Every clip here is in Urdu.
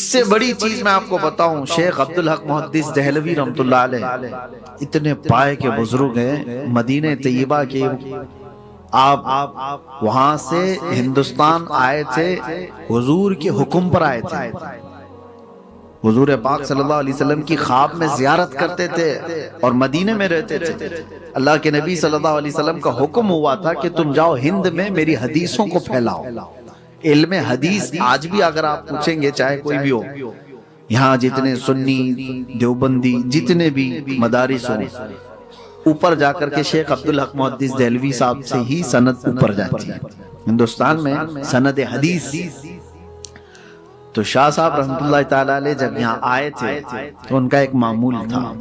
سے بڑی چیز میں آپ کو بتاؤں، شیخ عبدالحق محدث دہلوی رحمۃ اللہ علیہ اتنے پائے کے بزرگ ہیں، مدینہ طیبہ کے آپ وہاں سے ہندوستان آئے تھے، حضور کے حکم پر آئے تھے، حضور پاک صلی اللہ علیہ وسلم کی خواب میں زیارت کرتے تھے اور مدینے میں رہتے تھے۔ اللہ کے نبی صلی اللہ علیہ وسلم کا حکم ہوا تھا کہ تم جاؤ ہند میں میری حدیثوں کو پھیلاؤ۔ علم حدیث آج بھی اگر آپ پوچھیں گے، چاہے کوئی بھی ہو، یہاں جتنے سنی دیوبندی جتنے بھی مدارس ہوں، اوپر جا کر کے شیخ عبدالحق محدث دہلوی صاحب سے ہی سند اوپر جاتی ہے ہندوستان میں، سند حدیث۔ تو شاہ صاحب رحمۃ اللہ تعالی علیہ جب یہاں آئے تھے تو ان کا ایک معمول تھا،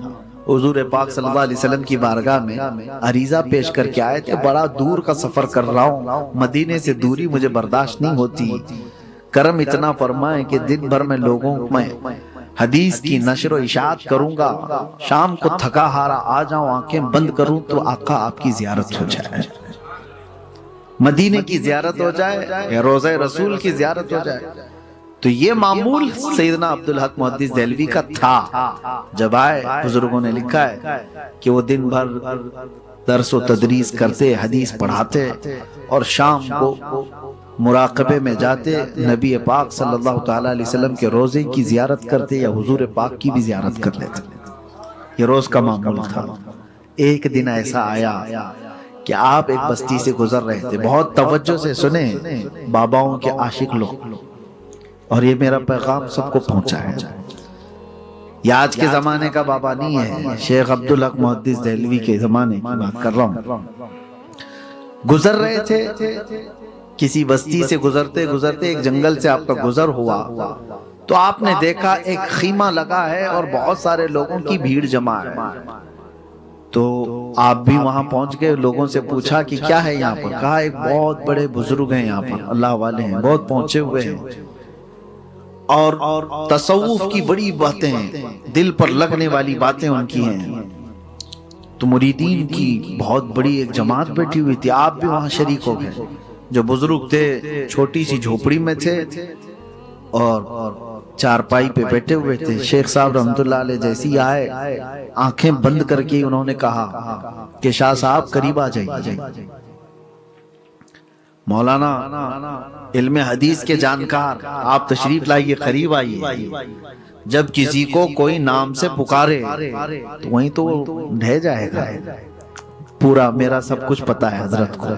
حضور پاک صلی اللہ علیہ وسلم کی بارگاہ میں عریضہ پیش کر کے آئے تھے، بڑا دور کا سفر کر رہا ہوں، مدینے سے دوری مجھے برداشت نہیں ہوتی، کرم اتنا فرمائیں کہ دن بھر میں لوگوں میں حدیث کی نشر و اشاعت کروں گا، شام کو تھکا ہارا آ جاؤں، آنکھیں بند کروں تو آقا آپ کی زیارت ہو جائے، مدینے کی زیارت ہو جائے یا روضہ رسول کی زیارت ہو جائے۔ تو یہ معمول سیدنا عبدالحق محدث دہلوی کا تھا۔ جب آئے، بزرگوں نے لکھا ہے کہ وہ دن بھر درس و تدریس کرتے، حدیث پڑھاتے، اور شام کو مراقبے میں جاتے، نبی پاک صلی اللہ تعالی علیہ وسلم کے روزے کی زیارت کرتے یا حضور پاک کی بھی زیارت کر لیتے۔ یہ روز کا معمول تھا۔ ایک دن ایسا آیا کہ آپ ایک بستی سے گزر رہے تھے، بہت توجہ سے سنیں باباؤں کے عاشق لوگ، اور یہ میرا پیغام سب کو پہنچا ہے۔ یہ آج کے زمانے کا بابا نہیں ہے، شیخ عبدالحق محدث دہلوی کے زمانے کی بات کر رہا ہوں۔ گزر رہے تھے، کسی بستی سے گزرتے گزرتے ایک جنگل سے آپ کا گزر ہوا تو آپ نے دیکھا ایک خیمہ لگا ہے اور بہت سارے لوگوں کی بھیڑ جمع ہے۔ تو آپ بھی وہاں پہنچ گئے، لوگوں سے پوچھا کہ کیا ہے یہاں پر؟ کہا ایک بہت بڑے بزرگ ہیں یہاں پر، اللہ والے ہیں، بہت پہنچے ہوئے ہیں، اور تصوف کی بڑی باتیں ہیں، دل پر لگنے والی باتیں ان کی ہیں۔ تو مریدین کی بہت بڑی ایک جماعت بیٹھی ہوئی تھی، آپ بھی وہاں شریک ہو گئے۔ جو بزرگ تھے چھوٹی سی جھوپڑی میں تھے اور چارپائی پہ بیٹھے ہوئے تھے۔ شیخ صاحب رحمۃ اللہ علیہ جیسی آئے، آنکھیں بند کر کے انہوں نے کہا کہ شاہ صاحب قریب آ جائیے، مولانا علم حدیث کے جانکار، آپ تشریف لائیے، قریب آئیے۔ جب کسی کو کوئی نام سے پکارے تو وہیں تو ڈھہ جائے گا، پورا میرا سب کچھ پتا ہے حضرت کو۔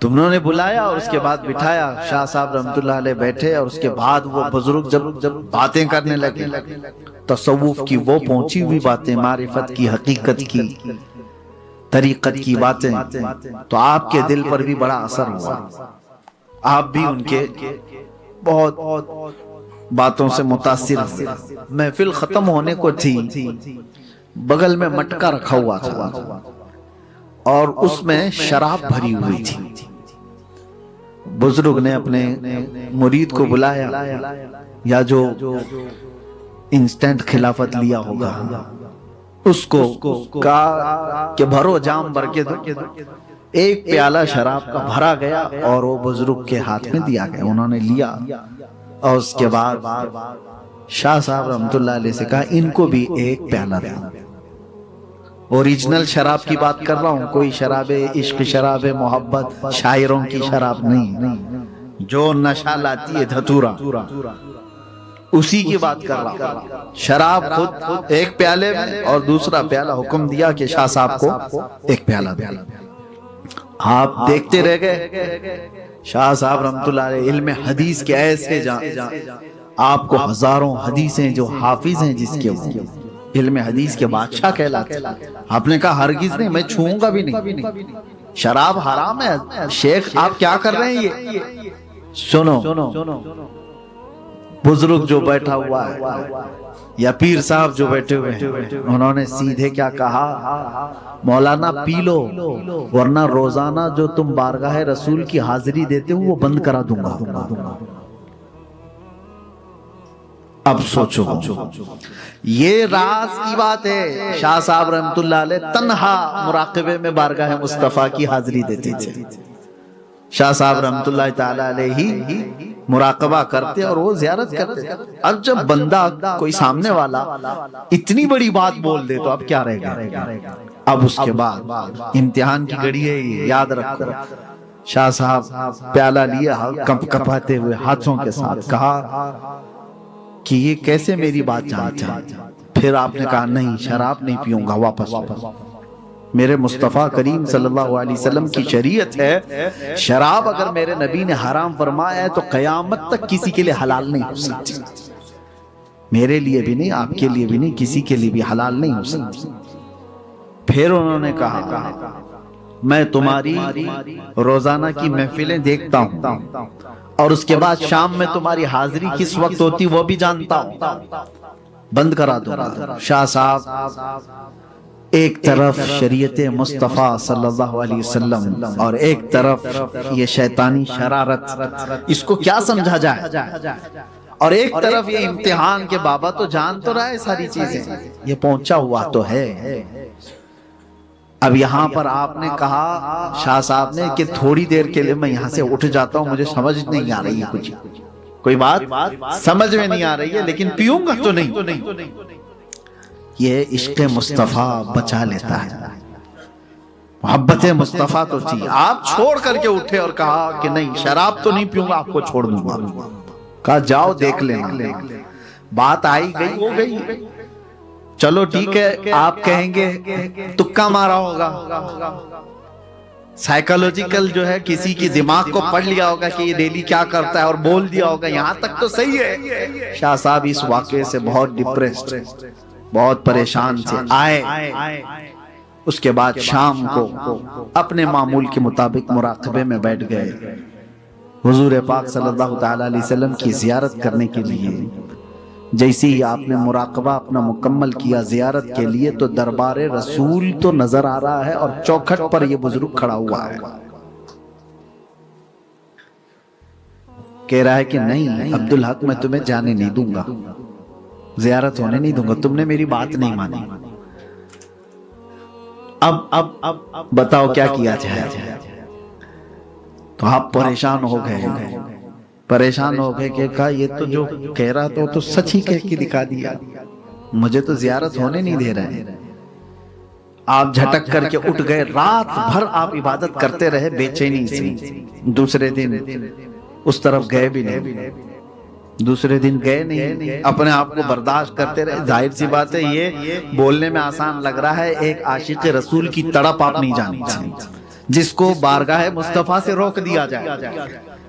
تم نے نے بلایا اور اس کے بعد بٹھایا، شاہ صاحب رحمۃ اللہ علیہ بیٹھے، اور اس کے بعد وہ بزرگ جب باتیں کرنے لگے، تصوف کی وہ پہنچی ہوئی باتیں، معرفت کی، حقیقت کی، طریقت کی باتیں، تو آپ کے دل پر بھی بڑا اثر ہوا، آپ بھی ان کے بہت باتوں سے متاثر ہوئے۔ محفل ختم ہونے کو تھی، بغل میں مٹکا رکھا ہوا تھا اور اس میں شراب بھری ہوئی تھی۔ بزرگ نے اپنے مرید کو بلایا، یا جو انسٹنٹ خلافت لیا ہوگا اس کو کہا کہ بھرو جام بھر کے دو۔ ایک پیالہ شراب کا بھرا گیا اور وہ بزرگ کے ہاتھ میں دیا گیا، انہوں نے لیا، اور اس کے بعد شاہ صاحب رحمۃ اللہ علیہ سے کہا ان کو بھی ایک پیالہ دے۔ اوریجنل شراب کی بات کر رہا ہوں، کوئی شراب عشق، شراب محبت، شاعروں کی شراب نہیں، جو نشہ لاتی ہے دھتورا، اسی کی بات کر رہا ہوں۔ شراب خود ایک پیالے میں اور دوسرا پیالہ حکم دیا کہ شاہ صاحب کو ایک پیالہ دے۔ آپ دیکھتے رہ گئے، شاہ صاحب رحمۃ اللہ علیہ علم حدیث کے ایسے آپ کو ہزاروں حدیثیں جو حافظ ہیں، جس کے وہ علم حدیث کے بادشاہ کہلاتے، آپ نے کہا ہرگز نہیں، میں چھوؤں گا بھی نہیں، شراب حرام ہے۔ شیخ آپ کیا کر رہے ہیں؟ یہ سنو، بزرگ جو بیٹھا ہوا ہے یا پیر صاحب جو بیٹھے ہوئے ہیں، انہوں نے سیدھے کیا کہا، مولانا پی لو، ورنہ روزانہ جو تم بارگاہ رسول کی حاضری دیتے ہو وہ بند کرا دوں گا۔ اب سوچو، یہ راز کی بات ہے۔ شاہ صاحب رحمۃ اللہ علیہ تنہا مراقبے میں بارگاہ مصطفیٰ کی حاضری دیتے تھے۔ شاہ صاحب رحمۃ اللہ تعالی علیہ مراقبہ کرتے اور وہ زیارت کرتے. اب جب بندہ کوئی سامنے والا اتنی بڑی بات بول دے تو اب کیا رہ گیا. اب اس کے بعد امتحان کی گھڑی ہے یہ یاد رکھو. شاہ صاحب پیالہ لیا کپ کپاتے ہوئے ہاتھوں کے ساتھ کہا کہ یہ کیسے میری بات جانتے ہیں. پھر آپ نے کہا نہیں شراب نہیں پیوں گا. واپس میرے مصطفیٰ کریم صلی اللہ علیہ وسلم کی شریعت ہے شراب اگر میرے نبی نے حرام فرمایا ہے تو قیامت تک کسی کے لیے حلال نہیں ہو سکتی. میرے لیے بھی نہیں, آپ کے لیے بھی نہیں, کسی کے لیے بھی حلال نہیں ہو سکتی. پھر انہوں نے کہا میں تمہاری روزانہ کی محفلیں دیکھتا ہوں اور اس کے بعد شام میں تمہاری حاضری کس وقت ہوتی وہ بھی جانتا ہوں, بند کرا دوں گا. شاہ صاحب ایک طرف شریعت مصطفیٰ صلی اللہ علیہ وسلم اور ایک طرف یہ شیطانی شرارت, اس کو کیا سمجھا جائے, اور ایک طرف یہ امتحان کے بابا تو جان تو رہا ہے ساری چیزیں, یہ پہنچا ہوا تو ہے. اب یہاں پر آپ نے کہا شاہ صاحب نے کہ تھوڑی دیر کے لیے میں یہاں سے اٹھ جاتا ہوں, مجھے سمجھ نہیں آ رہی ہے کچھ, کوئی بات سمجھ میں نہیں آ رہی ہے لیکن پیوں گا تو نہیں. یہ عشق مصطفیٰ بچا لیتا ہے. محبت مصطفیٰ تو تھی, آپ چھوڑ کر کے اٹھے اور کہا کہ نہیں شراب تو نہیں پیوں گا, آپ کو چھوڑ دوں گا. کہا جاؤ دیکھ لینا. بات آئی گئی ہو گئی, چلو ٹھیک ہے آپ کہیں گے تکا مارا ہوگا, سائیکالوجیکل جو ہے کسی کی دماغ کو پڑھ لیا ہوگا کہ یہ ڈیلی کیا کرتا ہے اور بول دیا ہوگا, یہاں تک تو صحیح ہے. شاہ صاحب اس واقعے سے بہت ڈپریسڈ, بہت پریشان سے آئے. اس کے بعد شام کو اپنے معمول کے مطابق مراقبے میں بیٹھ گئے, حضور پاک صلی اللہ تعالی علیہ وسلم کی زیارت کرنے کے لیے. جیسے ہی آپ نے مراقبہ اپنا مکمل کیا زیارت کے لیے تو دربار رسول تو نظر آ رہا ہے اور چوکھٹ پر یہ بزرگ کھڑا ہوا ہے. کہہ رہا ہے کہ نہیں عبدالحق میں تمہیں جانے نہیں دوں گا, زیارت ہونے نہیں دوں گا, تم نے میری بات نہیں مانی. اب بتاؤ کیا کیا جائے. تو آپ پریشان ہو گئے کہ کہا یہ تو جو کہہ رہا تھا تو سچ ہی کہہ کے دکھا دیا, مجھے تو زیارت ہونے نہیں دے رہے. آپ جھٹک کر کے اٹھ گئے, رات بھر آپ عبادت کرتے رہے بے چینی سے. دوسرے دن اس طرف گئے بھی نہیں, دوسرے دن گئے نہیں, اپنے آپ کو برداشت کرتے رہے. ظاہر سی بات ہے یہ بولنے میں آسان لگ رہا ہے, ایک عاشق رسول کی تڑپ آپ نہیں جانتے جس کو بارگاہ مصطفیٰ سے روک دیا جائے.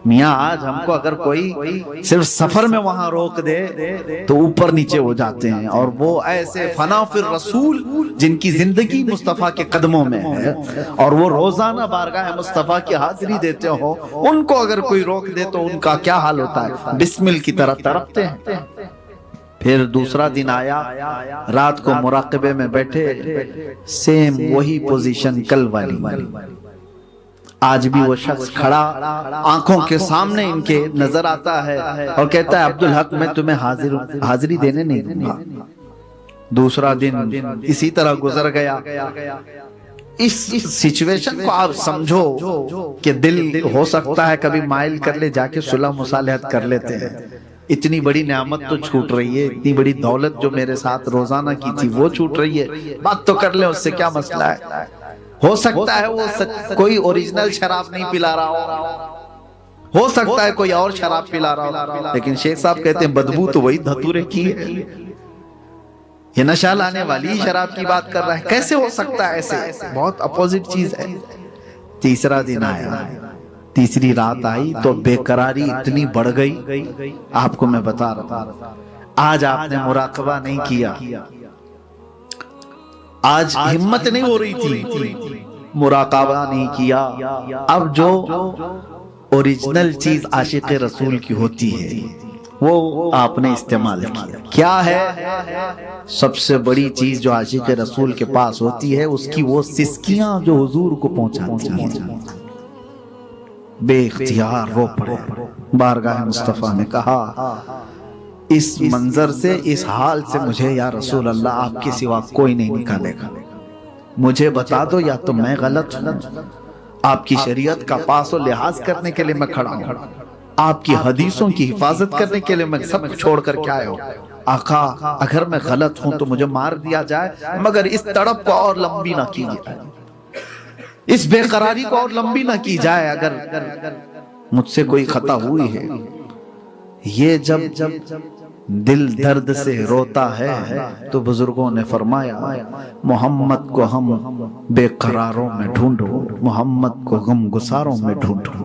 میاں آج ہم کو اگر کوئی صرف سفر میں وہاں روک دے تو اوپر نیچے ہو جاتے ہیں, اور وہ ایسے فنا فی الرسول جن کی زندگی مصطفیٰ کے قدموں میں ہے اور وہ روزانہ بارگاہ مصطفیٰ کی حاضری دیتے ہو, ان کو اگر کوئی روک دے تو ان کا کیا حال ہوتا ہے, بسمل کی طرح تڑپتے ہیں. پھر دوسرا دن آیا, رات کو مراقبے میں بیٹھے, سیم وہی پوزیشن کل والی. آج بھی وہ شخص کھڑا آنکھوں کے سامنے ان کے نظر آتا ہے اور کہتا ہے عبدالحق میں تمہیں حاضری دینے نہیں دوں گا. دوسرا دن اسی طرح گزر گیا. اس سچویشن کو آپ سمجھو کہ دل ہو سکتا ہے کبھی مائل کر لے, جا کے صلح مصالحت کر لیتے ہیں. اتنی بڑی نعمت تو چھوٹ رہی ہے, اتنی بڑی دولت جو میرے ساتھ روزانہ کی تھی وہ چھوٹ رہی ہے, بات تو کر لیں, اس سے کیا مسئلہ ہے. ہو سکتا ہے وہ کوئی اوریجنل شراب نہیں پلا رہا ہو سکتا ہے کوئی اور شراب پلا رہا ہو, لیکن شیخ صاحب کہتے ہیں بدبو تو وہی دھتورے کی ہے. یہ نشہ لانے والی شراب کی بات کر رہا ہے, کیسے ہو سکتا ہے ایسے, بہت اپوزٹ چیز ہے. تیسرا دن آیا, تیسری رات آئی تو بے قراری اتنی بڑھ گئی, آپ کو میں بتا رہا ہوں. آج آپ نے مراقبہ نہیں کیا, آج ہمت نہیں ہو رہی تھی, مراقبہ نہیں کیا. اب جو اوریجنل چیز عاشق رسول کی ہوتی ہے وہ آپ نے استعمال کیا ہے. سب سے بڑی چیز جو عاشق رسول کے پاس ہوتی ہے اس کی وہ سسکیاں جو حضور کو پہنچاتی ہیں. بے اختیار رو پڑے, بارگاہ مصطفیٰ نے کہا اس منظر سے, اس حال سے مجھے یا رسول اللہ آپ کے سوا کوئی نہیں نکالے گا. مجھے بتا دو یا تو میں غلط ہوں, آپ کی شریعت کا پاس و لحاظ کرنے کے لیے میں کھڑا ہوں, آپ کی حدیثوں کی حفاظت کرنے کے لیے میں سب چھوڑ کر کے آیا ہوں۔ آقا اگر میں غلط ہوں تو مجھے مار دیا جائے، مگر اس تڑپ کو اور لمبی نہ کیجیے، اس بے قراری کو اور لمبی نہ کی جائے، اگر مجھ سے کوئی خطا ہوئی ہے۔ یہ جب دل درد سے روتا ہے تو بزرگوں نے فرمایا محمد کو ہم بے قراروں میں ڈھونڈو، محمد کو غم گساروں میں ڈھونڈو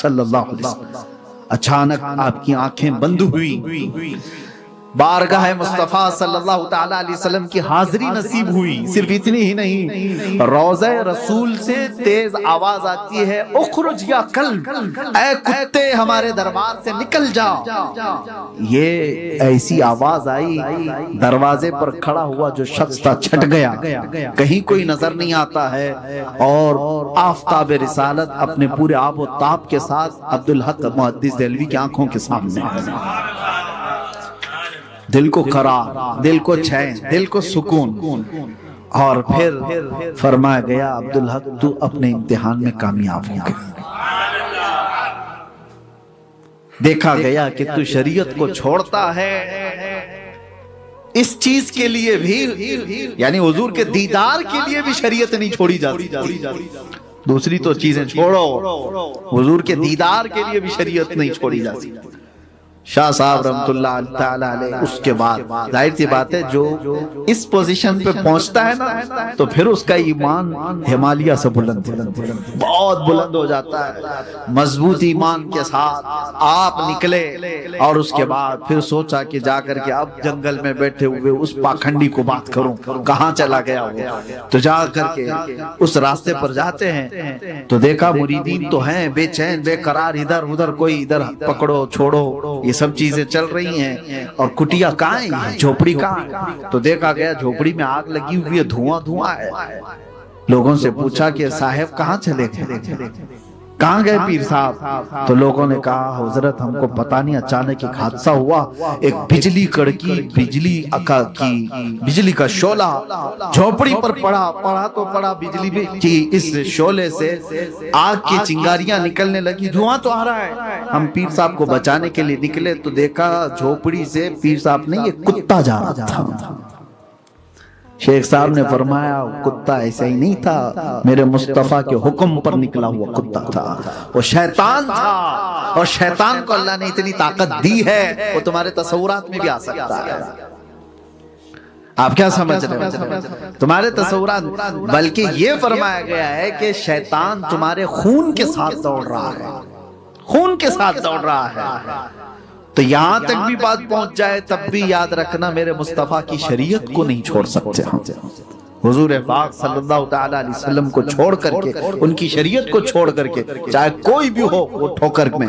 صلی اللہ علیہ وسلم۔ اچانک آپ کی آنکھیں بند ہوئی، بارگاہ مصطفیٰ صلی اللہ تعالیٰ علیہ وسلم کی حاضری نصیب ہوئی۔ صرف اتنی ہی نہیں، روضہ رسول سے تیز آواز آتی ہے اخرج یا کلب، اے کتے ہمارے دربار سے نکل جا۔ یہ ایسی آواز آئی، دروازے پر کھڑا ہوا جو شخص تھا چھٹ گیا، کہیں کوئی نظر نہیں آتا ہے، اور آفتاب رسالت اپنے پورے آب و تاب کے ساتھ عبدالحق محدث دہلوی کی آنکھوں کے سامنے، دل کو قرار، دل کو چین، دل کو سکون، اور پھر فرمایا گیا عبدالحق تو اپنے امتحان میں کامیاب ہو گیا۔ دیکھا گیا کہ تو شریعت کو چھوڑتا ہے اس چیز کے لیے بھی، یعنی حضور کے دیدار کے لیے بھی شریعت نہیں چھوڑی جاتی، دوسری تو چیزیں چھوڑو، حضور کے دیدار کے لیے بھی شریعت نہیں چھوڑی جاتی۔ شاہ صاحب رحمت اللہ تعالیٰ علیہ اس کے بعد ظاہر سی بات ہے جو اس پوزیشن پہ پہنچتا ہے نا تو پھر اس کا ایمان ہمالیہ سے بلند بہت بلند ہو جاتا ہے۔ مضبوط ایمان کے ساتھ آپ نکلے، اور اس کے بعد پھر سوچا کہ جا کر کے اب جنگل میں بیٹھے ہوئے اس پاکھنڈی کو بات کروں، کہاں چلا گیا وہ، تو جا کر کے اس راستے پر جاتے ہیں تو دیکھا مریدین تو ہیں بے چین بے قرار، ادھر ادھر کوئی ادھر پکڑو چھوڑو، یہ سب چیزیں چل رہی ہیں، اور کٹیا کہاں ہے، جھوپڑی کہاں ہے؟ تو دیکھا گیا جھوپڑی میں آگ لگی ہوئی ہے، دھواں دھواں ہے۔ لوگوں سے پوچھا کہ صاحب کہاں چلے گئے، کہاں گئے پیر صاحب؟ تو لوگوں نے کہا حضرت ہم کو پتہ نہیں، اچانک ایک حادثہ ہوا، ایک بجلی کڑکی، بجلی کا شعلہ جھوپڑی پر پڑا تو پڑا، بجلی کی اس شعلے سے آگ کی چنگاریاں نکلنے لگی، دھواں تو آ رہا ہے۔ ہم پیر صاحب کو بچانے کے لیے نکلے تو دیکھا جھوپڑی سے پیر صاحب نہیں، ایک کتا جا رہا تھا۔ شیخ صاحب نے فرمایا کتا ایسا ہی نہیں تھا، میرے مصطفیٰ کے حکم پر نکلا ہوا کتا تھا، وہ شیطان تھا، اور شیطان کو اللہ نے اتنی طاقت دی ہے وہ تمہارے تصورات میں بھی آ سکتا ہے۔ آپ کیا سمجھ رہے ہیں؟ تمہارے تصورات، بلکہ یہ فرمایا گیا ہے کہ شیطان تمہارے خون کے ساتھ دوڑ رہا ہے، خون کے ساتھ دوڑ رہا ہے۔ تو یہاں تک بھی بات پہنچ جائے تب بھی یاد رکھنا میرے مصطفیٰ کی شریعت کو نہیں چھوڑ سکتے، حضور پاک صلی اللہ تعالیٰ علیہ وسلم کو چھوڑ کر کے، ان کی شریعت کو چھوڑ کر کے، چاہے کوئی بھی ہو وہ ٹھوکر میں